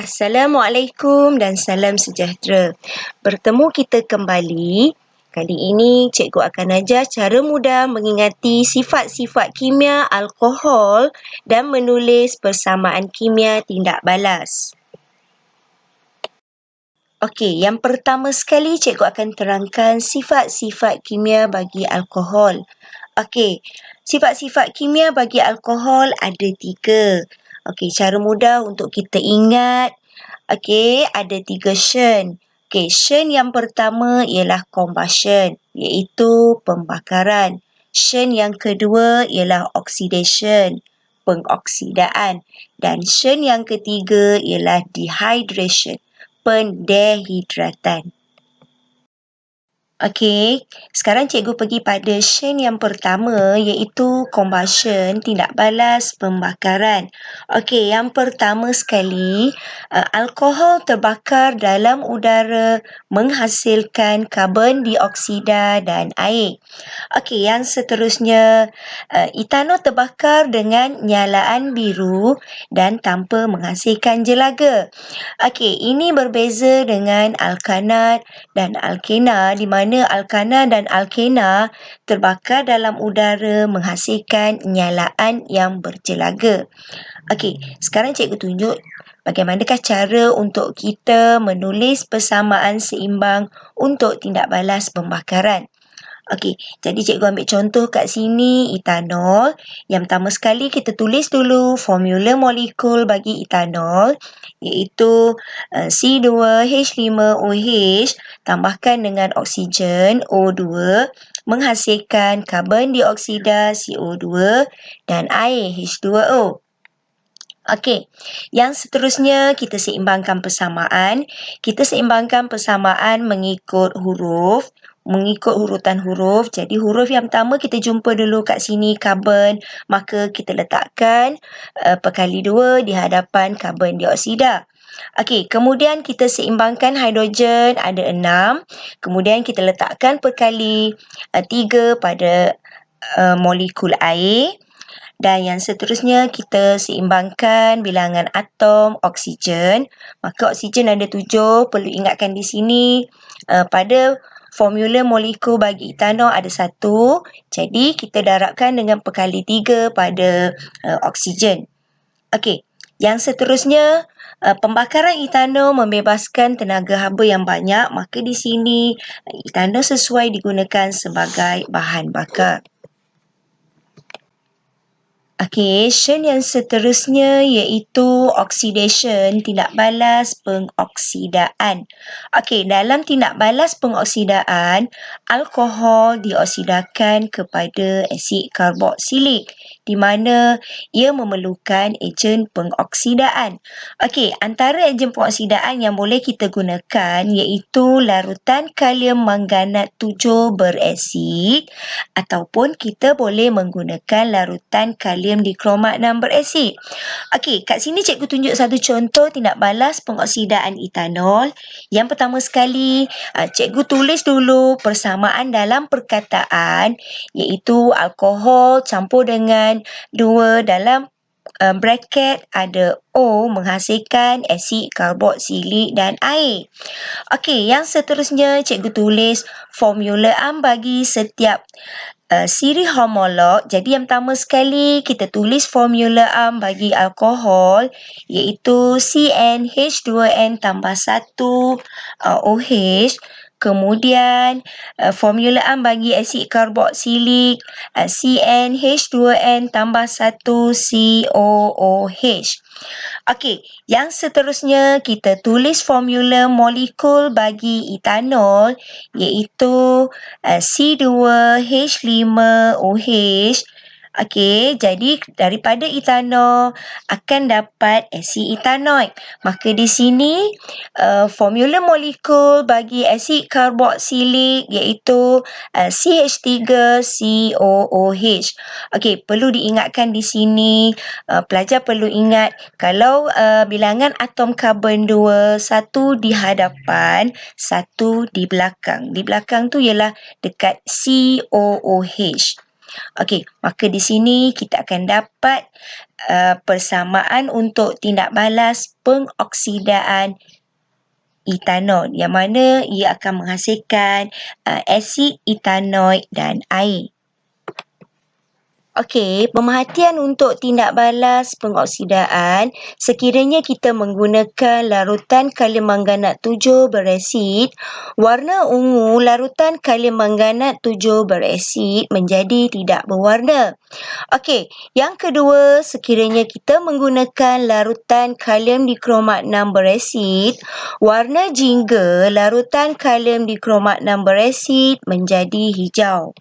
Assalamualaikum dan salam sejahtera. Bertemu kita kembali. Kali ini cikgu akan ajar cara mudah mengingati sifat-sifat kimia alkohol dan menulis persamaan kimia tindak balas. Okey, yang pertama sekali cikgu akan terangkan sifat-sifat kimia bagi alkohol. Okey, sifat-sifat kimia bagi alkohol ada 3. Okey, cara mudah untuk kita ingat. Okey, ada 3 Shen. Okey, Shen yang pertama ialah combustion, iaitu pembakaran. Shen yang kedua ialah oxidation, pengoksidaan. Dan Shen yang ketiga ialah dehydration, pendehidratan. Okey, sekarang cikgu pergi pada Shen yang pertama iaitu combustion, tindak balas pembakaran. Okey, yang pertama sekali, alkohol terbakar dalam udara menghasilkan karbon dioksida dan air. Okey, yang seterusnya, etanol terbakar dengan nyalaan biru dan tanpa menghasilkan jelaga. Okey, ini berbeza dengan alkanat dan alkena di mana alkana dan alkena terbakar dalam udara menghasilkan nyalaan yang berjelaga. Okey, sekarang cikgu tunjuk bagaimanakah cara untuk kita menulis persamaan seimbang untuk tindak balas pembakaran. Okey, jadi cikgu ambil contoh kat sini etanol. Yang pertama sekali kita tulis dulu formula molekul bagi etanol iaitu C2H5OH tambahkan dengan oksigen O2 menghasilkan karbon dioksida CO2 dan air H2O. Okey, yang seterusnya kita seimbangkan persamaan. Kita seimbangkan persamaan mengikut urutan huruf. Jadi huruf yang pertama kita jumpa dulu kat sini karbon, maka kita letakkan perkali 2 di hadapan karbon dioksida. Okey, kemudian kita seimbangkan hidrogen ada 6. Kemudian kita letakkan perkali 3 pada molekul air. Dan yang seterusnya kita seimbangkan bilangan atom oksigen. Maka oksigen ada 7. Perlu ingatkan di sini pada formula molekul bagi etanol ada 1. Jadi kita darabkan dengan perkali 3 pada oksigen. Okey, yang seterusnya pembakaran etanol membebaskan tenaga haba yang banyak. Maka di sini etanol sesuai digunakan sebagai bahan bakar. Okey, Shen yang seterusnya iaitu oxidation, tindak balas pengoksidaan. Okey, dalam tindak balas pengoksidaan, alkohol dioksidakan kepada asid karboksilik di mana ia memerlukan ejen pengoksidaan. Okey, antara ejen pengoksidaan yang boleh kita gunakan iaitu larutan kalium manganat 7 berasid ataupun kita boleh menggunakan larutan kalium dikromat 6 berasid. Okey, kat sini cikgu tunjuk satu contoh tindak balas pengoksidaan etanol. Yang pertama sekali, cikgu tulis dulu persamaan dalam perkataan iaitu alkohol campur dengan 2 dalam bracket ada O menghasilkan asid karboksilik dan air. Okey, yang seterusnya cikgu tulis formula bagi setiap siri homolog. Jadi yang pertama sekali kita tulis formula bagi alkohol iaitu CnH2n tambah 1 OH. Kemudian formula bagi asid karboksilik CnH2n tambah 1 COOH. Okey, yang seterusnya kita tulis formula molekul bagi etanol iaitu C2H5OH. Okey, jadi daripada etanol akan dapat asid etanoik. Maka di sini formula molekul bagi asid karboksilik iaitu CH3COOH. Okey, perlu diingatkan di sini pelajar perlu ingat kalau bilangan atom karbon 2, satu di hadapan, satu di belakang. Di belakang tu ialah dekat COOH. Okey, maka di sini kita akan dapat persamaan untuk tindak balas pengoksidaan etanol yang mana ia akan menghasilkan asid etanoik dan air. Okey, pemerhatian untuk tindak balas pengoksidaan, sekiranya kita menggunakan larutan kalium manganat 7 beresid, warna ungu larutan kalium manganat 7 beresid menjadi tidak berwarna. Okey, yang kedua, sekiranya kita menggunakan larutan kalium dikromat 6 beresid, warna jingga larutan kalium dikromat 6 beresid menjadi hijau.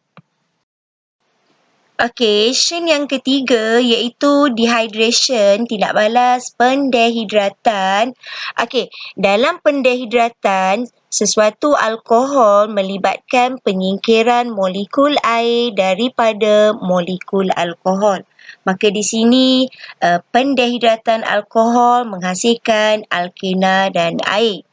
Okey, syen yang ketiga iaitu dehydration, tindak balas pendehidratan. Okey, dalam pendehidratan, sesuatu alkohol melibatkan penyingkiran molekul air daripada molekul alkohol. Maka di sini pendehidratan alkohol menghasilkan alkena dan air.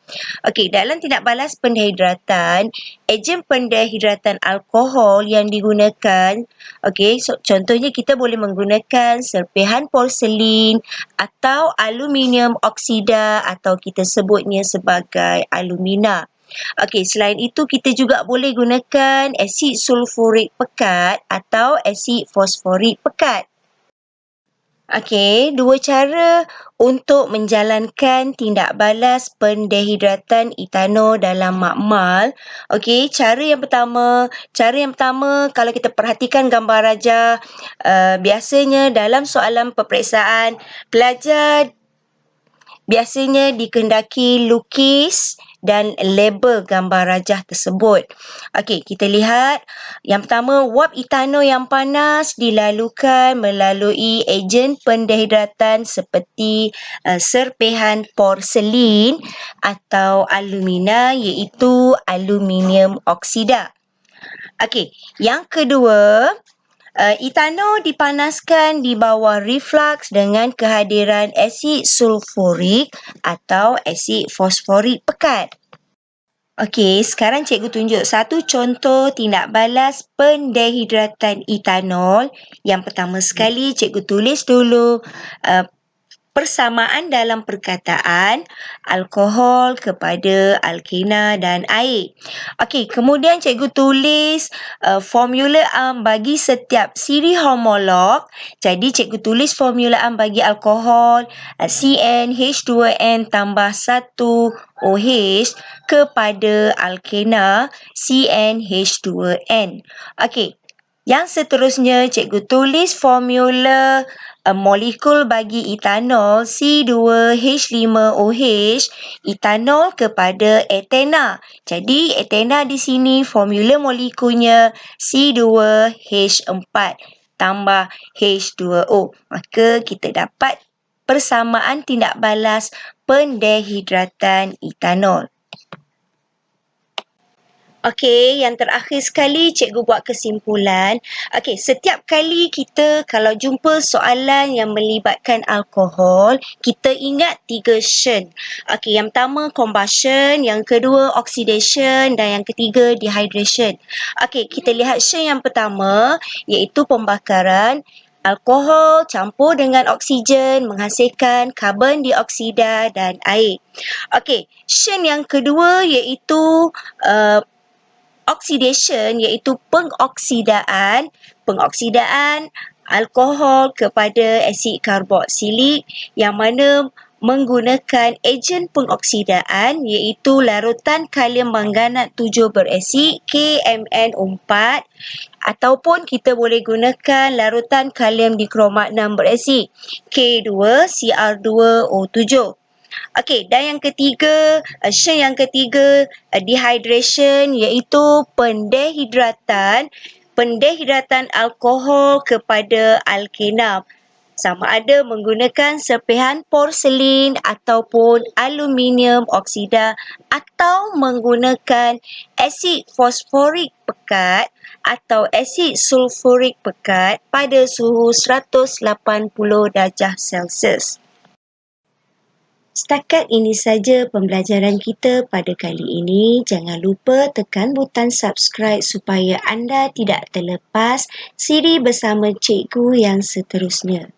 Okey, dalam tindak balas pendehidratan, ejen pendehidratan alkohol yang digunakan, okey, contohnya kita boleh menggunakan serpihan porselin atau aluminium oksida atau kita sebutnya sebagai alumina. Okey, selain itu kita juga boleh gunakan asid sulfurik pekat atau asid fosforik pekat. Okey, dua cara untuk menjalankan tindak balas pendehidratan etanol dalam makmal. Okey, cara yang pertama kalau kita perhatikan gambar rajah, biasanya dalam soalan peperiksaan, pelajar biasanya dikehendaki lukis dan label gambar rajah tersebut. Okey, kita lihat. Yang pertama, wap etanol yang panas dilalukan melalui ejen pendehidratan seperti serpihan porselin atau alumina iaitu aluminium oksida. Okey, yang kedua, etanol dipanaskan di bawah reflux dengan kehadiran asid sulfurik atau asid fosforik pekat. Okey, sekarang cikgu tunjuk satu contoh tindak balas pendehidratan etanol. Yang pertama sekali, cikgu tulis dulu persamaan dalam perkataan alkohol kepada alkena dan air. Okey, kemudian cikgu tulis formula bagi setiap siri homolog. Jadi cikgu tulis formula bagi alkohol CnH2n tambah 1 OH kepada alkena CnH2n. Okey, yang seterusnya cikgu tulis formula molekul bagi etanol C2H5OH etanol kepada etena. Jadi etena di sini formula molekulnya C2H4 tambah H2O. Maka kita dapat persamaan tindak balas pendehidratan etanol. Okey, yang terakhir sekali cikgu buat kesimpulan. Okey, setiap kali kita kalau jumpa soalan yang melibatkan alkohol, kita ingat 3 syen. Okey, yang pertama combustion, yang kedua oxidation dan yang ketiga dehydration. Okey, kita lihat syen yang pertama iaitu pembakaran. Alkohol campur dengan oksigen menghasilkan karbon dioksida dan air. Okey, syen yang kedua iaitu oxidation iaitu pengoksidaan alkohol kepada asid karboksilik yang mana menggunakan ejen pengoksidaan iaitu larutan kalium manganat 7 beresid KMnO4 ataupun kita boleh gunakan larutan kalium dikromat 6 beresid K2Cr2O7. Okey, dan yang ketiga, syen yang ketiga, dehydration iaitu pendehidratan alkohol kepada alkena. Sama ada menggunakan serpihan porselin ataupun aluminium oksida atau menggunakan asid fosforik pekat atau asid sulfurik pekat pada suhu 180 darjah Celsius. Setakat ini saja pembelajaran kita pada kali ini. Jangan lupa tekan butang subscribe supaya anda tidak terlepas siri bersama cikgu yang seterusnya.